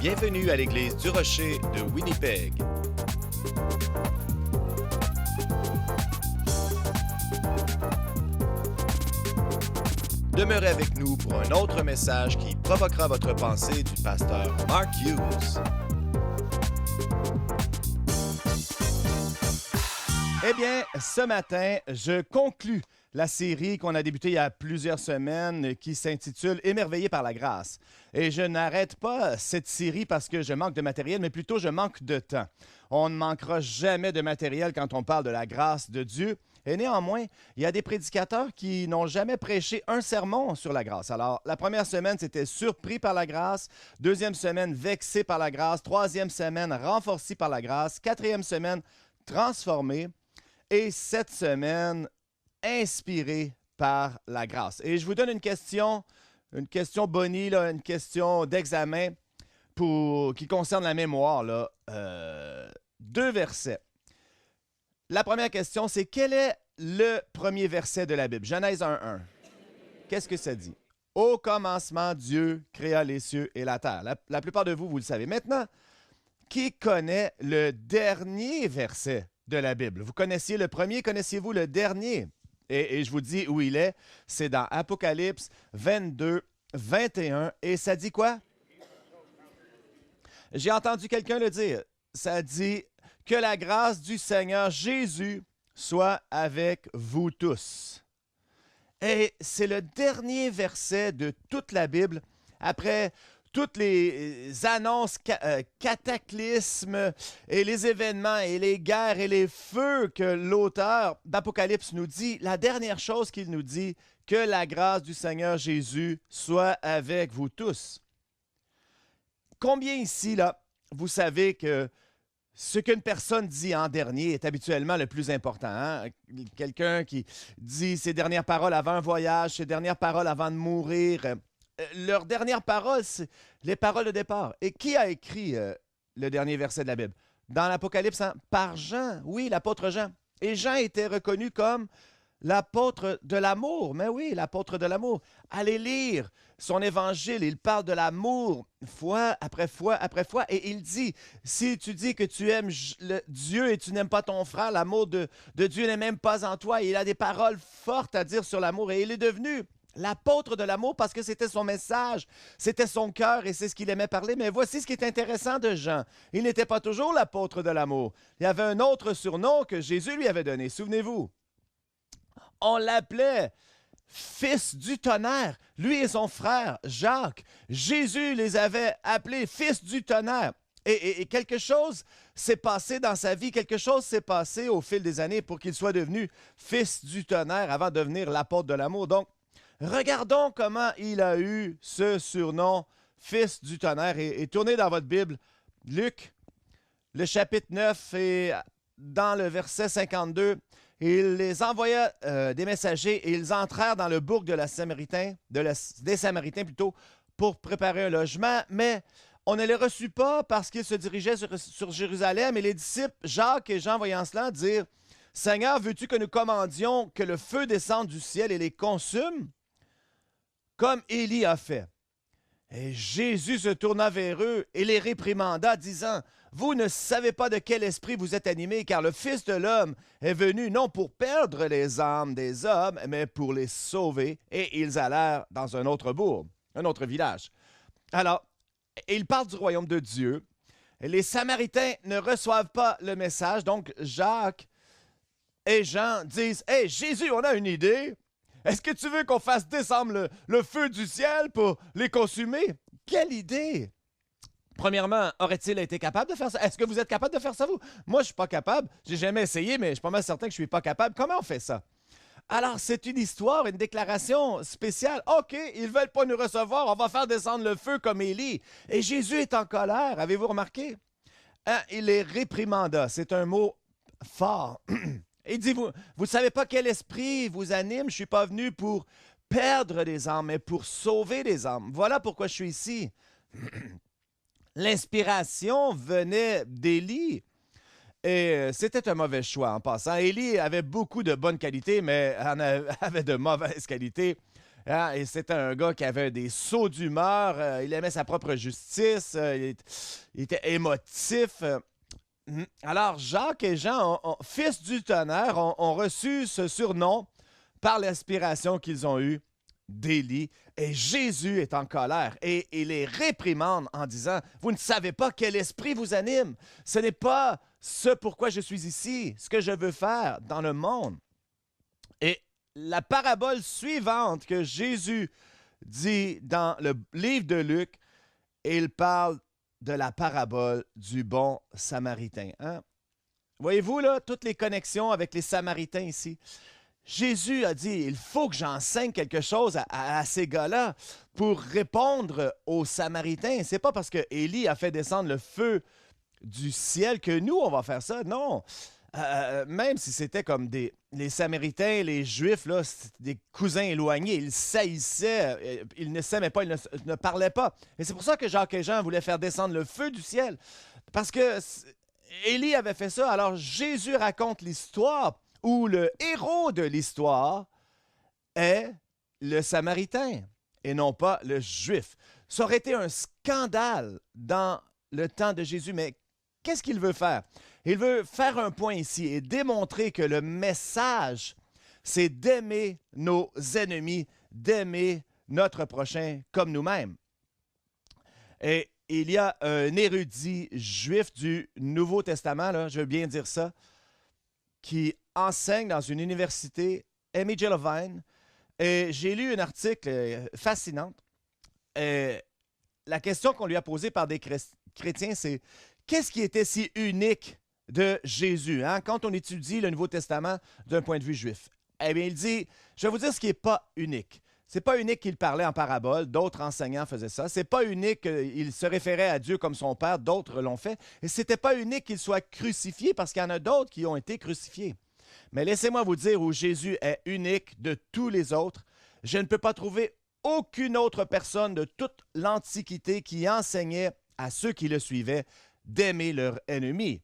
Bienvenue à l'Église du Rocher de Winnipeg. Demeurez avec nous pour un autre message qui provoquera votre pensée du pasteur Mark Hughes. Eh bien, ce matin, je conclus la série qu'on a débutée il y a plusieurs semaines qui s'intitule « Émerveillé par la grâce ». Et je n'arrête pas cette série parce que je manque de matériel, mais plutôt je manque de temps. On ne manquera jamais de matériel quand on parle de la grâce de Dieu. Et néanmoins, il y a des prédicateurs qui n'ont jamais prêché un sermon sur la grâce. Alors, la première semaine, c'était surpris par la grâce. Deuxième semaine, vexé par la grâce. Troisième semaine, renforcé par la grâce. Quatrième semaine, transformé. Et cette semaine, inspiré par la grâce. Et je vous donne une question bonnie, là, une question d'examen qui concerne la mémoire. Là. 2 versets. La première question, c'est quel est le premier verset de la Bible? Genèse 1:1. Qu'est-ce que ça dit? Au commencement, Dieu créa les cieux et la terre. La plupart de vous, vous le savez. Maintenant, qui connaît le dernier verset de la Bible? Vous connaissiez le premier, connaissiez-vous le dernier? Et je vous dis où il est. C'est dans Apocalypse 22, 21. Et ça dit quoi? J'ai entendu quelqu'un le dire. Ça dit que la grâce du Seigneur Jésus soit avec vous tous. Et c'est le dernier verset de toute la Bible. Après toutes les annonces, cataclysmes et les événements et les guerres et les feux que l'auteur d'Apocalypse nous dit, la dernière chose qu'il nous dit, que la grâce du Seigneur Jésus soit avec vous tous. Combien ici, là, vous savez que ce qu'une personne dit en dernier est habituellement le plus important. Hein? Quelqu'un qui dit ses dernières paroles avant un voyage, ses dernières paroles avant de mourir. Leurs dernières paroles, c'est les paroles de départ. Et qui a écrit le dernier verset de la Bible? Dans l'Apocalypse, hein? Par Jean. Oui, l'apôtre Jean. Et Jean était reconnu comme l'apôtre de l'amour. Mais oui, l'apôtre de l'amour. Allez lire son évangile. Il parle de l'amour fois après fois après fois. Et il dit, si tu dis que tu aimes Dieu et tu n'aimes pas ton frère, l'amour de Dieu n'est même pas en toi. Et il a des paroles fortes à dire sur l'amour. Et il est devenu l'apôtre de l'amour parce que c'était son message, c'était son cœur et c'est ce qu'il aimait parler. Mais voici ce qui est intéressant de Jean. Il n'était pas toujours l'apôtre de l'amour. Il y avait un autre surnom que Jésus lui avait donné. Souvenez-vous. On l'appelait fils du tonnerre. Lui et son frère Jacques. Jésus les avait appelés fils du tonnerre. Et quelque chose s'est passé dans sa vie, quelque chose s'est passé au fil des années pour qu'il soit devenu fils du tonnerre avant de devenir l'apôtre de l'amour. Donc, regardons comment il a eu ce surnom, fils du tonnerre. Et tournez dans votre Bible, Luc, le chapitre 9, et dans le verset 52, il les envoya des messagers et ils entrèrent dans le bourg des Samaritains plutôt, pour préparer un logement. Mais on ne les reçut pas parce qu'ils se dirigeaient sur Jérusalem. Et les disciples, Jacques et Jean, voyant cela, dirent, « Seigneur, veux-tu que nous commandions que le feu descende du ciel et les consume? » Comme Élie a fait. Et Jésus se tourna vers eux et les réprimanda, disant, « Vous ne savez pas de quel esprit vous êtes animés, car le Fils de l'homme est venu non pour perdre les âmes des hommes, mais pour les sauver. » Et ils allèrent dans un autre bourg, un autre village. Alors, il parle du royaume de Dieu. Les Samaritains ne reçoivent pas le message, donc Jacques et Jean disent, « Hey, Jésus, on a une idée. Est-ce que tu veux qu'on fasse descendre le feu du ciel pour les consumer? » Quelle idée! Premièrement, aurait-il été capable de faire ça? Est-ce que vous êtes capable de faire ça, vous? Moi, je ne suis pas capable. J'ai jamais essayé, mais je suis pas mal certain que je ne suis pas capable. Comment on fait ça? Alors, c'est une histoire, une déclaration spéciale. OK, ils ne veulent pas nous recevoir. On va faire descendre le feu comme Élie. Et Jésus est en colère. Avez-vous remarqué? Hein, il les réprimanda. C'est un mot fort. Il dit, vous ne savez pas quel esprit vous anime, je ne suis pas venu pour perdre des âmes, mais pour sauver des âmes. Voilà pourquoi je suis ici. L'inspiration venait d'Élie. Et c'était un mauvais choix en passant. Élie avait beaucoup de bonnes qualités, mais en avait de mauvaises qualités. Hein, et c'était un gars qui avait des sauts d'humeur, il aimait sa propre justice, il était émotif. Alors, Jacques et Jean, fils du tonnerre, ont reçu ce surnom par l'inspiration qu'ils ont eue d'Élie. Et Jésus est en colère et il les réprimande en disant, vous ne savez pas quel esprit vous anime. Ce n'est pas ce pourquoi je suis ici, ce que je veux faire dans le monde. Et la parabole suivante que Jésus dit dans le livre de Luc, il parle de la parabole du bon Samaritain. Hein? Voyez-vous là, toutes les connexions avec les Samaritains ici. Jésus a dit, il faut que j'enseigne quelque chose à ces gars-là pour répondre aux Samaritains. C'est pas parce que Élie a fait descendre le feu du ciel que nous, on va faire ça. Non. Même si c'était comme les Samaritains, les Juifs, là, des cousins éloignés, ils saillissaient, ils ne s'aimaient pas, ils ne parlaient pas. Et c'est pour ça que Jacques et Jean voulaient faire descendre le feu du ciel. Parce que Élie avait fait ça. Alors Jésus raconte l'histoire où le héros de l'histoire est le Samaritain et non pas le Juif. Ça aurait été un scandale dans le temps de Jésus, mais qu'est-ce qu'il veut faire? Il veut faire un point ici et démontrer que le message, c'est d'aimer nos ennemis, d'aimer notre prochain comme nous-mêmes. Et il y a un érudit juif du Nouveau Testament, là, je veux bien dire ça, qui enseigne dans une université, Amy J. Levine, et j'ai lu un article fascinant. La question qu'on lui a posée par des chrétiens, c'est qu'est-ce qui était si unique de Jésus, hein, quand on étudie le Nouveau Testament d'un point de vue juif? Eh bien, il dit, je vais vous dire ce qui n'est pas unique. C'est pas unique qu'il parlait en parabole, d'autres enseignants faisaient ça. C'est pas unique qu'il se référait à Dieu comme son Père, d'autres l'ont fait. Et c'était pas unique qu'il soit crucifié parce qu'il y en a d'autres qui ont été crucifiés. Mais laissez-moi vous dire où Jésus est unique de tous les autres. Je ne peux pas trouver aucune autre personne de toute l'Antiquité qui enseignait à ceux qui le suivaient d'aimer leur ennemi.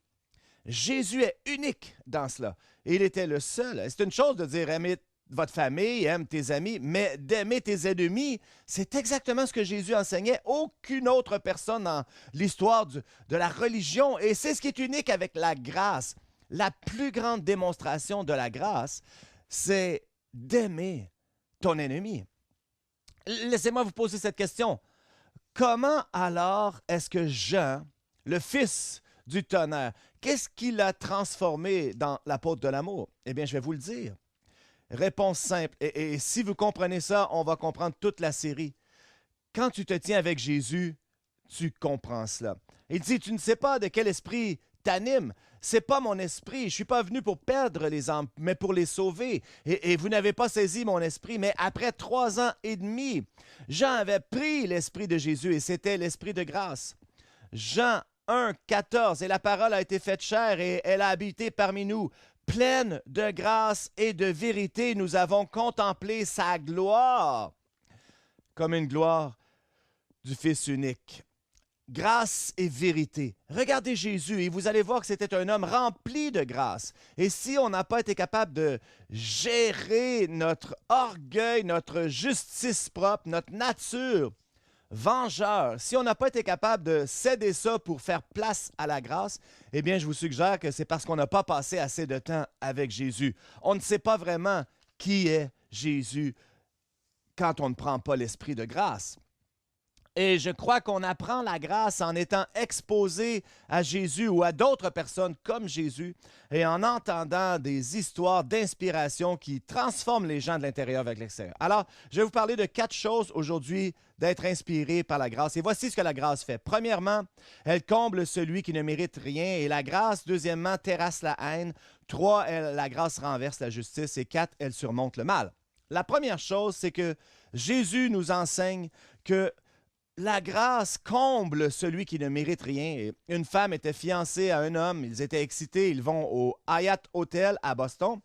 Jésus est unique dans cela. Il était le seul. C'est une chose de dire aimer votre famille, aime tes amis, mais d'aimer tes ennemis, c'est exactement ce que Jésus enseignait. Aucune autre personne dans l'histoire de la religion. Et c'est ce qui est unique avec la grâce. La plus grande démonstration de la grâce, c'est d'aimer ton ennemi. Laissez-moi vous poser cette question. Comment alors est-ce que Jean, le fils du tonnerre, qu'est-ce qui l'a transformé dans l'apôtre de l'amour? Eh bien, je vais vous le dire. Réponse simple. Et si vous comprenez ça, on va comprendre toute la série. Quand tu te tiens avec Jésus, tu comprends cela. Il dit, tu ne sais pas de quel esprit t'anime. C'est pas mon esprit. Je suis pas venu pour perdre les âmes, mais pour les sauver. Et vous n'avez pas saisi mon esprit. Mais après 3 ans et demi, Jean avait pris l'esprit de Jésus et c'était l'esprit de grâce. Jean 1, 14. Et la parole a été faite chair et elle a habité parmi nous. Pleine de grâce et de vérité, nous avons contemplé sa gloire comme une gloire du Fils unique. Grâce et vérité. Regardez Jésus et vous allez voir que c'était un homme rempli de grâce. Et si on n'a pas été capable de gérer notre orgueil, notre justice propre, notre nature vengeur, si on n'a pas été capable de céder ça pour faire place à la grâce, eh bien, je vous suggère que c'est parce qu'on n'a pas passé assez de temps avec Jésus. On ne sait pas vraiment qui est Jésus quand on ne prend pas l'esprit de grâce. Et je crois qu'on apprend la grâce en étant exposé à Jésus ou à d'autres personnes comme Jésus et en entendant des histoires d'inspiration qui transforment les gens de l'intérieur vers l'extérieur. Alors, je vais vous parler de 4 choses aujourd'hui d'être inspiré par la grâce. Et voici ce que la grâce fait. Premièrement, elle comble celui qui ne mérite rien. Et la grâce, deuxièmement, terrasse la haine. 3, la grâce renverse la justice. Et 4, elle surmonte le mal. La première chose, c'est que Jésus nous enseigne que la grâce comble celui qui ne mérite rien. Une femme était fiancée à un homme, ils étaient excités, ils vont au Hyatt Hotel à Boston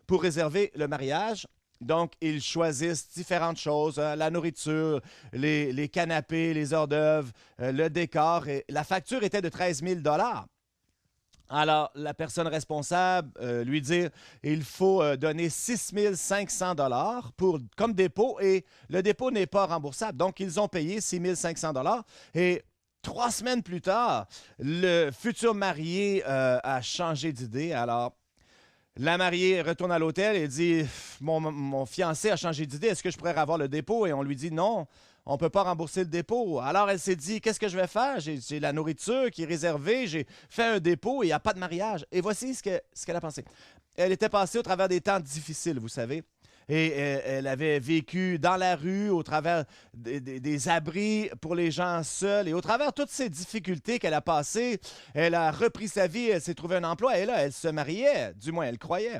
pour réserver le mariage. Donc, ils choisissent différentes choses, la nourriture, les canapés, les hors-d'œuvre, le décor. Et la facture était de 13 000 $. Alors, la personne responsable lui dit il faut donner 6 500 comme dépôt et le dépôt n'est pas remboursable. Donc, ils ont payé 6 500 et 3 semaines plus tard, le futur marié a changé d'idée. Alors, la mariée retourne à l'hôtel et dit mon fiancé a changé d'idée, est-ce que je pourrais avoir le dépôt? Et on lui dit non, on ne peut pas rembourser le dépôt. Alors elle s'est dit qu'est-ce que je vais faire? J'ai la nourriture qui est réservée, j'ai fait un dépôt et il n'y a pas de mariage. Et voici ce qu'elle a pensé. Elle était passée au travers des temps difficiles, vous savez. Et elle avait vécu dans la rue, au travers des abris pour les gens seuls. Et au travers toutes ces difficultés qu'elle a passées, elle a repris sa vie, elle s'est trouvé un emploi. Et là, elle se mariait, du moins elle croyait.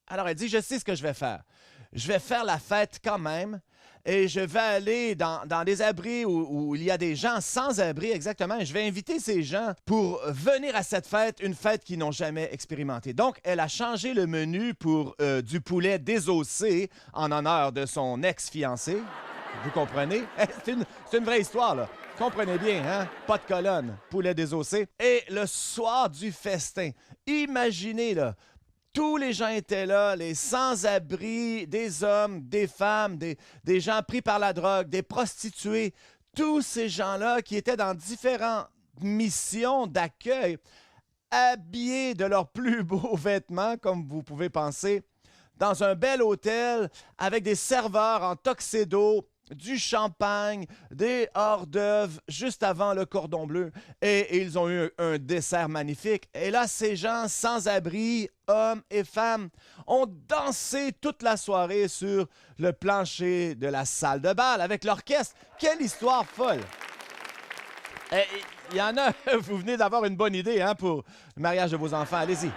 Alors elle dit, je sais ce que je vais faire. Je vais faire la fête quand même. Et je vais aller dans des abris où il y a des gens sans abri, exactement. Et je vais inviter ces gens pour venir à cette fête, une fête qu'ils n'ont jamais expérimentée. Donc, elle a changé le menu pour du poulet désossé en honneur de son ex-fiancé. Vous comprenez? C'est une vraie histoire, là. Comprenez bien, hein? Pas de colonne, poulet désossé. Et le soir du festin, imaginez, là, tous les gens étaient là, les sans-abri, des hommes, des femmes, des gens pris par la drogue, des prostituées, tous ces gens-là qui étaient dans différentes missions d'accueil, habillés de leurs plus beaux vêtements, comme vous pouvez penser, dans un bel hôtel avec des serveurs en tuxedo, du champagne, des hors-d'œuvre juste avant le cordon bleu. Et ils ont eu un dessert magnifique. Et là, ces gens sans-abri, hommes et femmes, ont dansé toute la soirée sur le plancher de la salle de bal avec l'orchestre. Quelle histoire folle! Il y en a, vous venez d'avoir une bonne idée hein, pour le mariage de vos enfants. Allez-y.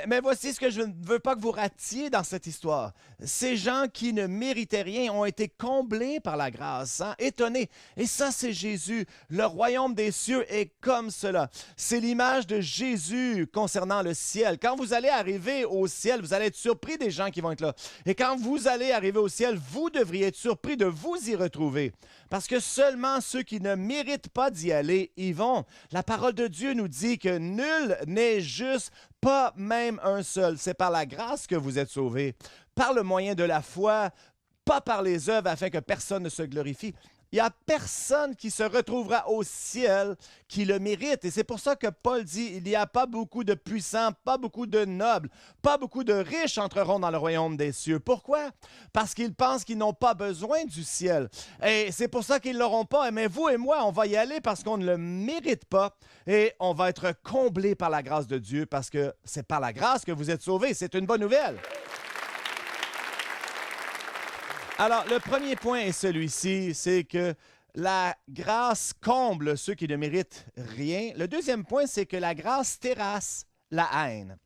Mais voici ce que je ne veux pas que vous ratiez dans cette histoire. Ces gens qui ne méritaient rien ont été comblés par la grâce, hein? Étonnés. Et ça, c'est Jésus. Le royaume des cieux est comme cela. C'est l'image de Jésus concernant le ciel. Quand vous allez arriver au ciel, vous allez être surpris des gens qui vont être là. Et quand vous allez arriver au ciel, vous devriez être surpris de vous y retrouver. Parce que seulement ceux qui ne méritent pas d'y aller y vont. La parole de Dieu nous dit que nul n'est juste, pas même un seul. C'est par la grâce que vous êtes sauvés, par le moyen de la foi, pas par les œuvres afin que personne ne se glorifie. Il n'y a personne qui se retrouvera au ciel qui le mérite. Et c'est pour ça que Paul dit, il n'y a pas beaucoup de puissants, pas beaucoup de nobles, pas beaucoup de riches entreront dans le royaume des cieux. Pourquoi? Parce qu'ils pensent qu'ils n'ont pas besoin du ciel. Et c'est pour ça qu'ils ne l'auront pas. Mais vous et moi, on va y aller parce qu'on ne le mérite pas. Et on va être comblés par la grâce de Dieu parce que c'est par la grâce que vous êtes sauvés. C'est une bonne nouvelle. Alors, le premier point est celui-ci, c'est que la grâce comble ceux qui ne méritent rien. Le deuxième point, c'est que la grâce terrasse la haine.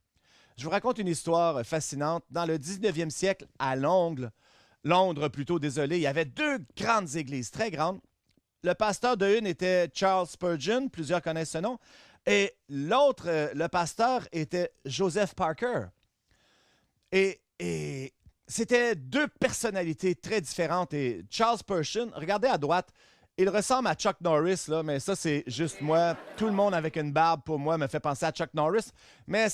Je vous raconte une histoire fascinante. Dans le 19e siècle, à Londres, il y avait deux grandes églises, très grandes. Le pasteur de une était Charles Spurgeon, plusieurs connaissent ce nom, et l'autre, le pasteur, était Joseph Parker. Et c'était deux personnalités très différentes. Et Charles Spurgeon, regardez à droite, il ressemble à Chuck Norris, là, mais ça, c'est juste moi. Tout le monde avec une barbe, pour moi, me fait penser à Chuck Norris. Mais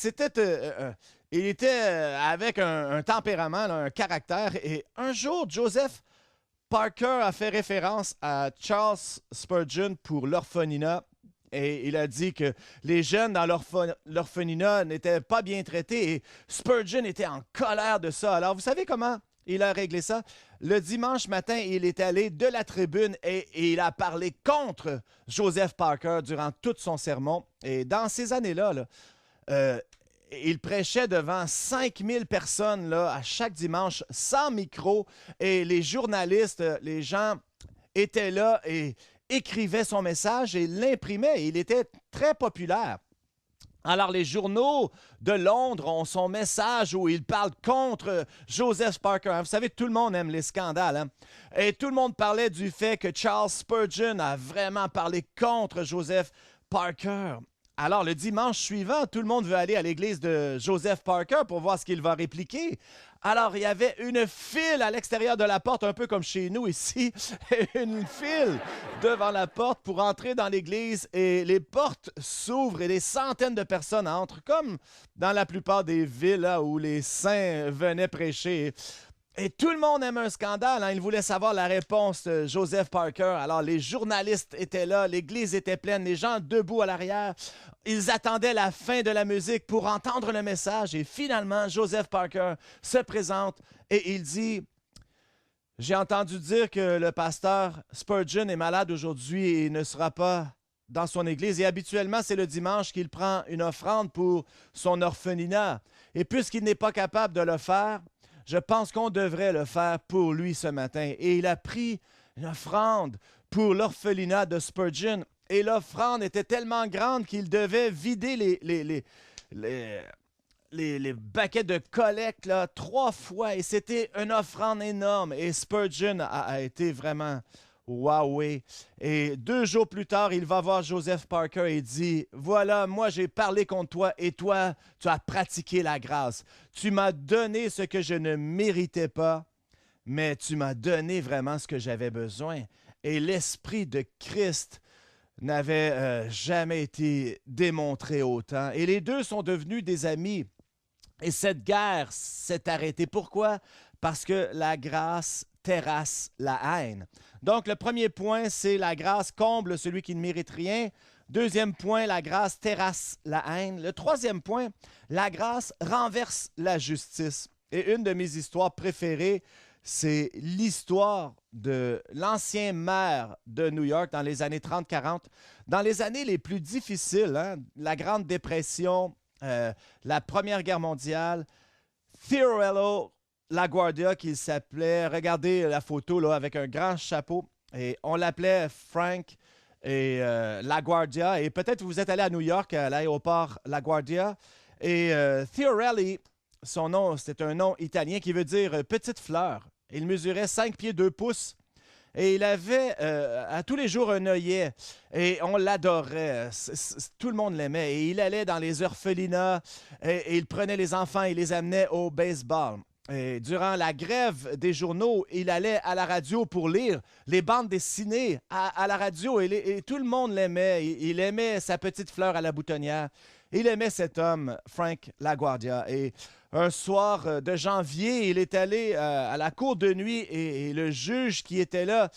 il était avec un tempérament, là, un caractère. Et un jour, Joseph Parker a fait référence à Charles Spurgeon pour l'orphelinat. Et il a dit que les jeunes dans l'orphelinat n'étaient pas bien traités et Spurgeon était en colère de ça. Alors, vous savez comment il a réglé ça? Le dimanche matin, il est allé de la tribune et il a parlé contre Joseph Parker durant tout son sermon. Et dans ces années-là, il prêchait devant 5000 personnes là, à chaque dimanche, sans micro. Et les journalistes, les gens étaient là et écrivait son message et l'imprimaient. Il était très populaire. Alors, les journaux de Londres ont son message où il parle contre Joseph Parker. Vous savez, tout le monde aime les scandales. Hein? Et tout le monde parlait du fait que Charles Spurgeon a vraiment parlé contre Joseph Parker. Alors, le dimanche suivant, tout le monde veut aller à l'église de Joseph Parker pour voir ce qu'il va répliquer. Alors, il y avait une file à l'extérieur de la porte, un peu comme chez nous ici, une file devant la porte pour entrer dans l'église et les portes s'ouvrent et des centaines de personnes entrent, comme dans la plupart des villes là, où les saints venaient prêcher. Et tout le monde aime un scandale. Hein? Il voulait savoir la réponse de Joseph Parker. Alors, les journalistes étaient là, l'église était pleine, les gens debout à l'arrière. Ils attendaient la fin de la musique pour entendre le message. Et finalement, Joseph Parker se présente et il dit « J'ai entendu dire que le pasteur Spurgeon est malade aujourd'hui et ne sera pas dans son église. Et habituellement, c'est le dimanche qu'il prend une offrande pour son orphelinat. Et puisqu'il n'est pas capable de le faire, je pense qu'on devrait le faire pour lui ce matin. » Et il a pris une offrande pour l'orphelinat de Spurgeon. Et l'offrande était tellement grande qu'il devait vider les baquets de collecte là, 3 fois. Et c'était une offrande énorme. Et Spurgeon a été vraiment wowé. Et 2 jours plus tard, il va voir Joseph Parker et dit « Voilà, moi j'ai parlé contre toi et toi, tu as pratiqué la grâce. Tu m'as donné ce que je ne méritais pas, mais tu m'as donné vraiment ce que j'avais besoin. » Et l'Esprit de Christ n'avait jamais été démontré autant. Et les deux sont devenus des amis. Et cette guerre s'est arrêtée. Pourquoi? Parce que la grâce terrasse la haine. Donc, le premier point, c'est la grâce comble celui qui ne mérite rien. Deuxième point, la grâce terrasse la haine. Le troisième point, la grâce renverse la justice. Et une de mes histoires préférées, c'est l'histoire de l'ancien maire de New York dans les années 30-40. Dans les années les plus difficiles, hein, la Grande Dépression, la Première Guerre mondiale, Fiorello LaGuardia, qu'il s'appelait, regardez la photo là, avec un grand chapeau, et on l'appelait Frank et LaGuardia, et peut-être vous êtes allé à New York, à l'aéroport LaGuardia, et Fiorelli, son nom, c'est un nom italien qui veut dire « petite fleur ». Il mesurait 5 pieds 2 pouces. Et il avait à tous les jours un œillet. Et on l'adorait. Tout le monde l'aimait. Et il allait dans les orphelinats et il prenait les enfants et les amenait au baseball. Et durant la grève des journaux, il allait à la radio pour lire les bandes dessinées à la radio. Et tout le monde l'aimait. Il aimait sa petite fleur à la boutonnière. Il aimait cet homme, Frank LaGuardia. Et un soir de janvier, il est allé à la cour de nuit et le juge qui était là,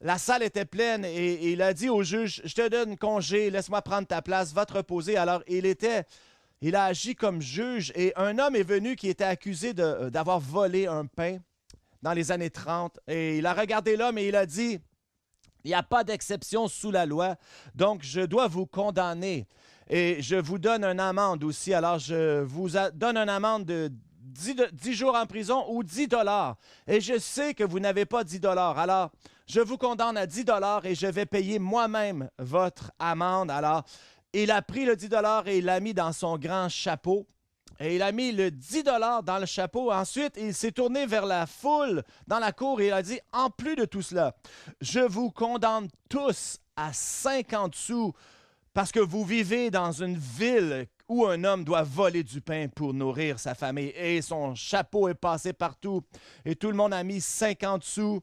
la salle était pleine et il a dit au juge « Je te donne congé, laisse-moi prendre ta place, va te reposer. » Alors, il a agi comme juge et un homme est venu qui était accusé d'avoir volé un pain dans les années 30. Et il a regardé l'homme et il a dit « Il n'y a pas d'exception sous la loi, donc je dois vous condamner. Et je vous donne une amende aussi. Alors, je vous donne une amende de 10 jours en prison ou 10 $. Et je sais que vous n'avez pas 10 $. Alors, je vous condamne à 10 $ et je vais payer moi-même votre amende. » Alors, il a pris le 10 $ et il l'a mis dans son grand chapeau. Et il a mis le 10 $ dans le chapeau. Ensuite, il s'est tourné vers la foule dans la cour et il a dit « En plus de tout cela, je vous condamne tous à 50 sous parce que vous vivez dans une ville où un homme doit voler du pain pour nourrir sa famille. » Et son chapeau est passé partout. Et tout le monde a mis 50 sous.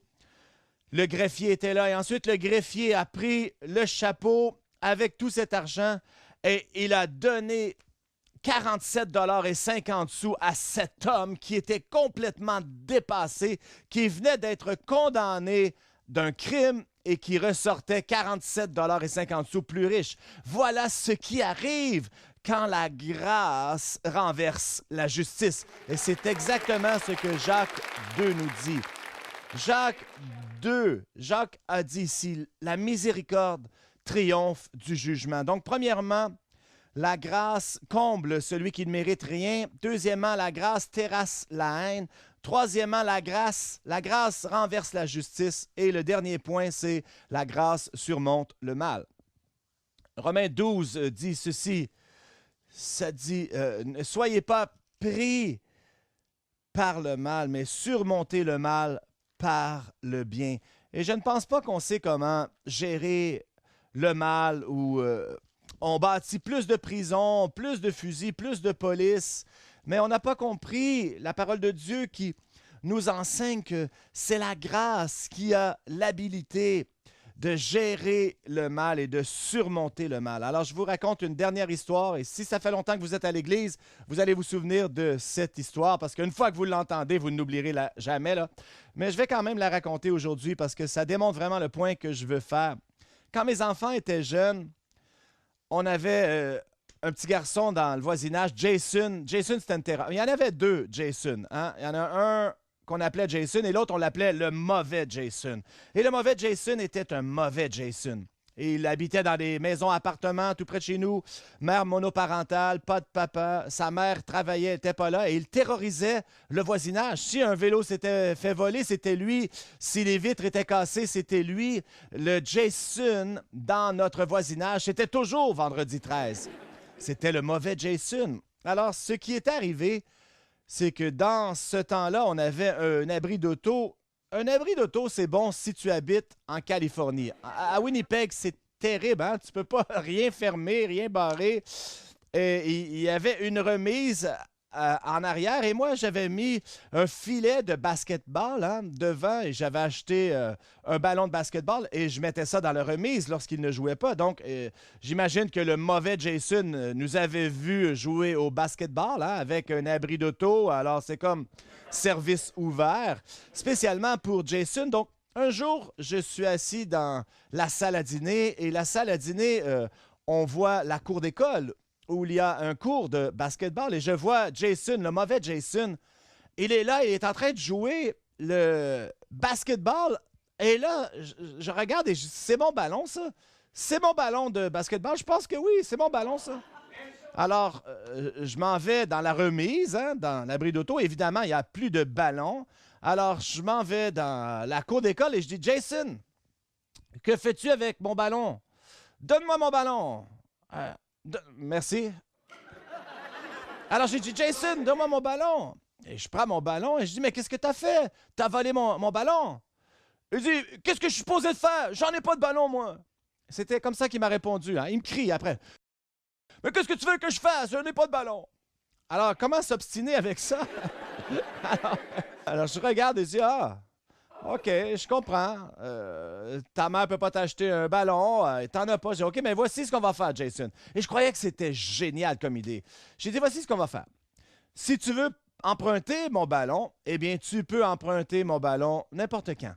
Le greffier était là. Et ensuite, le greffier a pris le chapeau avec tout cet argent et il a donné 47 $ et 50 sous à cet homme qui était complètement dépassé, qui venait d'être condamné d'un crime et qui ressortait 47 $ et 50 sous plus riche. Voilà ce qui arrive quand la grâce renverse la justice. Et c'est exactement ce que Jacques 2 nous dit. Jacques a dit ici, la miséricorde triomphe du jugement. Donc, premièrement, la grâce comble celui qui ne mérite rien. Deuxièmement, la grâce terrasse la haine. Troisièmement, la grâce renverse la justice. Et le dernier point, c'est la grâce surmonte le mal. Romains 12 dit ceci, ça dit, ne soyez pas pris par le mal, mais surmontez le mal par le bien. Et je ne pense pas qu'on sait comment gérer le mal ou On bâtit plus de prisons, plus de fusils, plus de police, mais on n'a pas compris la parole de Dieu qui nous enseigne que c'est la grâce qui a l'habilité de gérer le mal et de surmonter le mal. Alors, je vous raconte une dernière histoire, et si ça fait longtemps que vous êtes à l'Église, vous allez vous souvenir de cette histoire, parce qu'une fois que vous l'entendez, vous ne l'oublierez jamais, là. Mais je vais quand même la raconter aujourd'hui, parce que ça démontre vraiment le point que je veux faire. Quand mes enfants étaient jeunes, on avait un petit garçon dans le voisinage, Jason. Jason, c'était une terreur. Il y en avait deux, Jason. Hein? Il y en a un qu'on appelait Jason et l'autre, on l'appelait le mauvais Jason. Et le mauvais Jason était un mauvais Jason. Et il habitait dans des maisons-appartements tout près de chez nous, mère monoparentale, pas de papa, sa mère travaillait, elle n'était pas là, et il terrorisait le voisinage. Si un vélo s'était fait voler, c'était lui. Si les vitres étaient cassées, c'était lui. Le Jason dans notre voisinage, c'était toujours vendredi 13. C'était le mauvais Jason. Alors, ce qui est arrivé, c'est que dans ce temps-là, on avait un abri d'auto. Un abri d'auto, c'est bon si tu habites en Californie. À Winnipeg, c'est terrible, hein? Tu ne peux pas rien fermer, rien barrer. Il y avait une remise en arrière et moi, j'avais mis un filet de basketball devant et j'avais acheté un ballon de basketball et je mettais ça dans la remise lorsqu'il ne jouait pas. Donc, j'imagine que le mauvais Jason nous avait vu jouer au basketball avec un abri d'auto. Alors, c'est comme service ouvert, spécialement pour Jason. Donc, un jour, je suis assis dans la salle à dîner et la salle à dîner, on voit la cour d'école où il y a un cours de basketball et je vois Jason, le mauvais Jason. Il est là, il est en train de jouer le basketball. Et là, je regarde et je dis, c'est mon ballon, ça? C'est mon ballon de basketball? Je pense que oui, c'est mon ballon, ça. Alors, je m'en vais dans la remise, dans l'abri d'auto. Évidemment, il n'y a plus de ballon. Alors, je m'en vais dans la cour d'école et je dis, Jason, que fais-tu avec mon ballon? Donne-moi mon ballon. Merci. Alors, j'ai dit, Jason, donne-moi mon ballon. Et je prends mon ballon et je dis, mais qu'est-ce que t'as fait? T'as volé mon ballon. Il dit, qu'est-ce que je suis supposé de faire? J'en ai pas de ballon, moi. C'était comme ça qu'il m'a répondu. Il me crie après. Mais qu'est-ce que tu veux que je fasse? Je n'ai pas de ballon. Alors, comment s'obstiner avec ça? alors, je regarde et je dis, OK, je comprends. Ta mère ne peut pas t'acheter un ballon. T'en as pas. J'ai dit, OK, mais voici ce qu'on va faire, Jason. Et je croyais que c'était génial comme idée. J'ai dit, voici ce qu'on va faire. Si tu veux emprunter mon ballon, eh bien, tu peux emprunter mon ballon n'importe quand.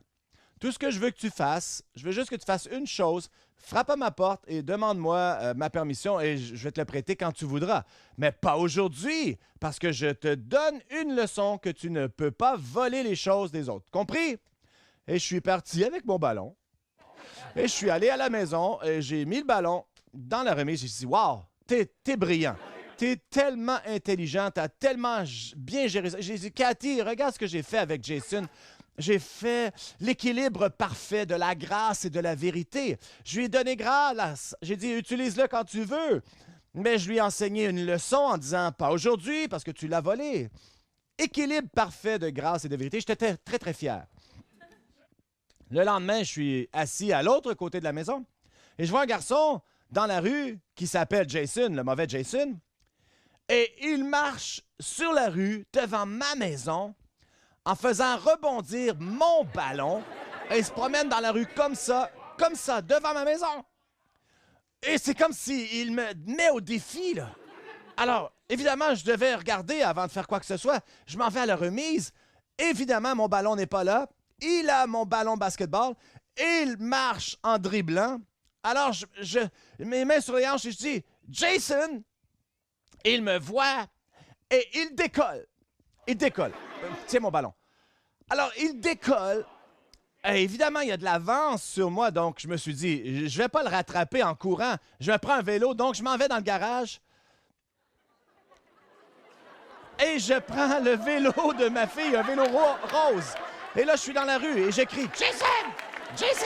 Tout ce que je veux que tu fasses, je veux juste que tu fasses une chose. Frappe à ma porte et demande-moi ma permission et je vais te le prêter quand tu voudras. Mais pas aujourd'hui, parce que je te donne une leçon que tu ne peux pas voler les choses des autres. Compris? Et je suis parti avec mon ballon. Et je suis allé à la maison et j'ai mis le ballon dans la remise. J'ai dit, wow, t'es brillant. T'es tellement intelligent, t'as tellement bien géré ça. J'ai dit, Cathy, regarde ce que j'ai fait avec Jason. J'ai fait l'équilibre parfait de la grâce et de la vérité. Je lui ai donné grâce. J'ai dit, utilise-le quand tu veux. Mais je lui ai enseigné une leçon en disant, pas aujourd'hui parce que tu l'as volé. Équilibre parfait de grâce et de vérité. J'étais très, très fier. Le lendemain, je suis assis à l'autre côté de la maison et je vois un garçon dans la rue qui s'appelle Jason, le mauvais Jason. Et il marche sur la rue devant ma maison en faisant rebondir mon ballon. Et il se promène dans la rue comme ça, devant ma maison. Et c'est comme s'il me met au défi, là. Alors, évidemment, je devais regarder avant de faire quoi que ce soit. Je m'en vais à la remise. Évidemment, mon ballon n'est pas là. Il a mon ballon basketball. Il marche en dribblant. Alors, je mes mains sur les hanches et je dis, Jason, il me voit et il décolle. Il décolle. Tiens mon ballon. Alors, il décolle. Et évidemment, il y a de l'avance sur moi, donc je me suis dit, je vais pas le rattraper en courant. Je vais prendre un vélo, donc je m'en vais dans le garage. Et je prends le vélo de ma fille, un vélo rose. Et là, je suis dans la rue et j'écris, Jason! Jason!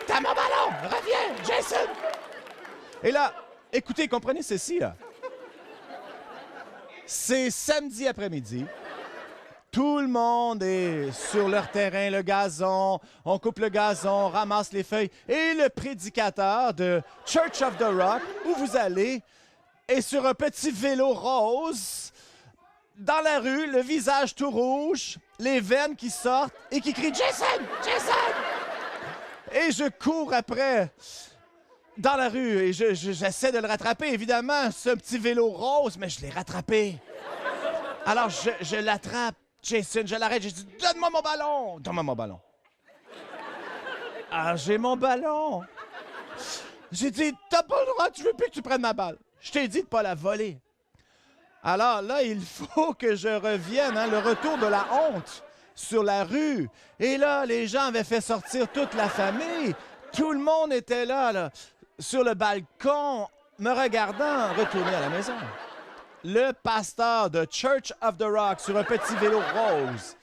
T'as mon ballon! Reviens, Jason! Et là, écoutez, comprenez ceci, là. C'est samedi après-midi. Tout le monde est sur leur terrain, le gazon. On coupe le gazon, on ramasse les feuilles. Et le prédicateur de Church of the Rock, où vous allez, est sur un petit vélo rose, dans la rue, le visage tout rouge, les veines qui sortent et qui crie « Jason! Jason! » Et je cours après dans la rue et j'essaie de le rattraper. Évidemment, c'est un petit vélo rose, mais je l'ai rattrapé. Alors, je l'attrape. Jason, je l'arrête. Je dis, donne-moi mon ballon. Donne-moi mon ballon. Ah, j'ai mon ballon. J'ai dit, t'as pas le droit, tu veux plus que tu prennes ma balle. Je t'ai dit de pas la voler. Alors là, il faut que je revienne, le retour de la honte sur la rue. Et là, les gens avaient fait sortir toute la famille. Tout le monde était là, sur le balcon, me regardant retourner à la maison. Le pasteur de Church of the Rock sur un petit vélo rose.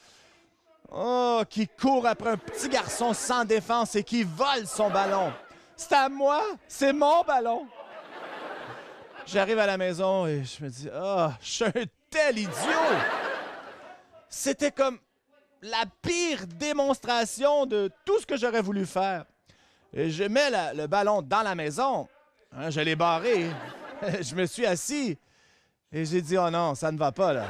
Oh, qui court après un petit garçon sans défense et qui vole son ballon. C'est à moi, c'est mon ballon. J'arrive à la maison et je me dis, je suis un tel idiot. C'était comme la pire démonstration de tout ce que j'aurais voulu faire. Et je mets le ballon dans la maison. Je l'ai barré. Je me suis assis. Et j'ai dit, oh non, ça ne va pas, là.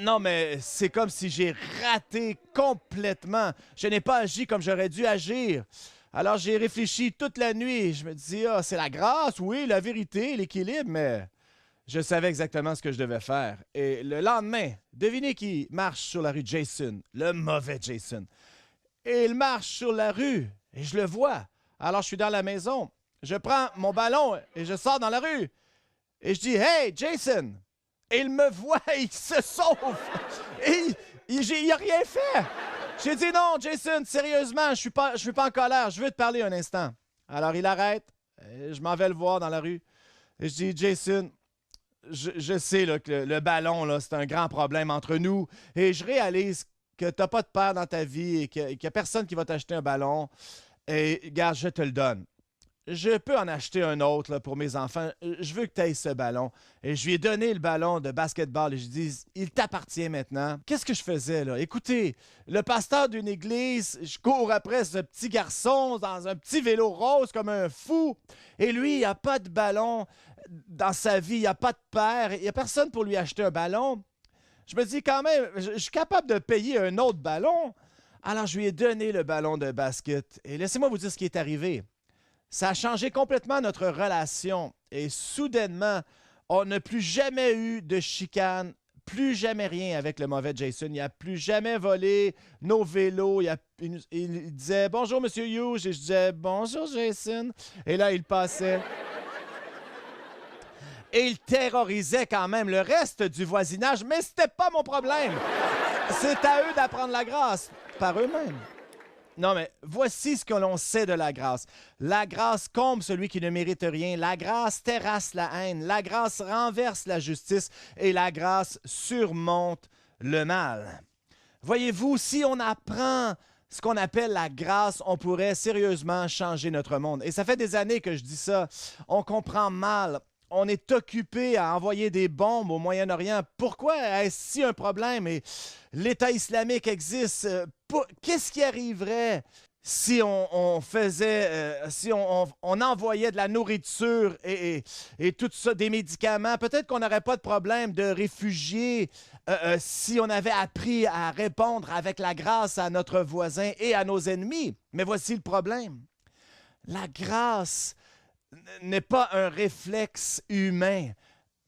Non, mais c'est comme si j'ai raté complètement. Je n'ai pas agi comme j'aurais dû agir. Alors, j'ai réfléchi toute la nuit. Je me dis, c'est la grâce, oui, la vérité, l'équilibre, mais je savais exactement ce que je devais faire. Et le lendemain, devinez qui marche sur la rue? Jason, le mauvais Jason. Et il marche sur la rue et je le vois. Alors, je suis dans la maison. Je prends mon ballon et je sors dans la rue. Et je dis, « Hey, Jason! » Et il me voit et il se sauve. Et il n'a rien fait. J'ai dit, « Non, Jason, sérieusement, je suis pas en colère. Je veux te parler un instant. » Alors, il arrête. Et je m'en vais le voir dans la rue. Et je dis, « Jason, je sais là, que le ballon, là, c'est un grand problème entre nous. Et je réalise que tu n'as pas de père dans ta vie et qu'il n'y a personne qui va t'acheter un ballon. Et regarde, je te le donne. Je peux en acheter un autre là, pour mes enfants. Je veux que tu aies ce ballon. » Et je lui ai donné le ballon de basketball et je lui ai dit, il t'appartient maintenant. Qu'est-ce que je faisais là? Écoutez, le pasteur d'une église, je cours après ce petit garçon dans un petit vélo rose comme un fou. Et lui, il n'a pas de ballon dans sa vie, il n'a pas de père, il n'y a personne pour lui acheter un ballon. Je me dis quand même, je suis capable de payer un autre ballon. Alors je lui ai donné le ballon de basket. Et laissez-moi vous dire ce qui est arrivé. Ça a changé complètement notre relation et soudainement, on n'a plus jamais eu de chicane, plus jamais rien avec le mauvais Jason. Il n'a plus jamais volé nos vélos. Il disait « Bonjour, Monsieur Hughes » et je disais « Bonjour, Jason ». Et là, il passait. Et il terrorisait quand même le reste du voisinage, mais c'était pas mon problème. C'est à eux d'apprendre la grâce par eux-mêmes. Non, mais voici ce que l'on sait de la grâce. La grâce comble celui qui ne mérite rien. La grâce terrasse la haine. La grâce renverse la justice. Et la grâce surmonte le mal. Voyez-vous, si on apprend ce qu'on appelle la grâce, on pourrait sérieusement changer notre monde. Et ça fait des années que je dis ça. On comprend mal. On est occupé à envoyer des bombes au Moyen-Orient. Pourquoi est-ce si un problème? Et l'État islamique existe. Qu'est-ce qui arriverait si on envoyait de la nourriture et tout ça, des médicaments? Peut-être qu'on n'aurait pas de problème de réfugiés si on avait appris à répondre avec la grâce à notre voisin et à nos ennemis. Mais voici le problème. La grâce n'est pas un réflexe humain.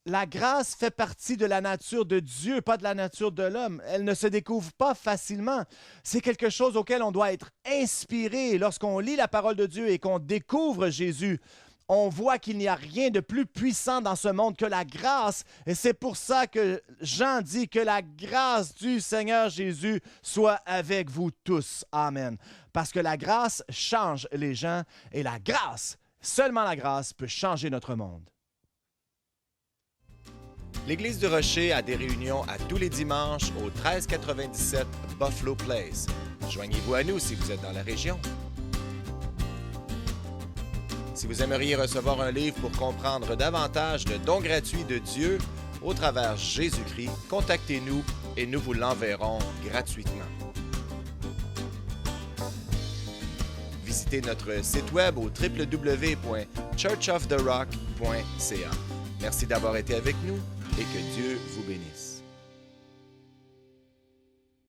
La grâce fait partie de la nature de Dieu, pas de la nature de l'homme. Elle ne se découvre pas facilement. C'est quelque chose auquel on doit être inspiré. Lorsqu'on lit la parole de Dieu et qu'on découvre Jésus, on voit qu'il n'y a rien de plus puissant dans ce monde que la grâce. Et c'est pour ça que Jean dit que la grâce du Seigneur Jésus soit avec vous tous. Amen. Parce que la grâce change les gens et la grâce, seulement la grâce peut changer notre monde. L'Église du Rocher a des réunions à tous les dimanches au 1397 Buffalo Place. Joignez-vous à nous si vous êtes dans la région. Si vous aimeriez recevoir un livre pour comprendre davantage le don gratuit de Dieu au travers Jésus-Christ, contactez-nous et nous vous l'enverrons gratuitement. Visitez notre site web au www.churchoftherock.ca. Merci d'avoir été avec nous et que Dieu vous bénisse.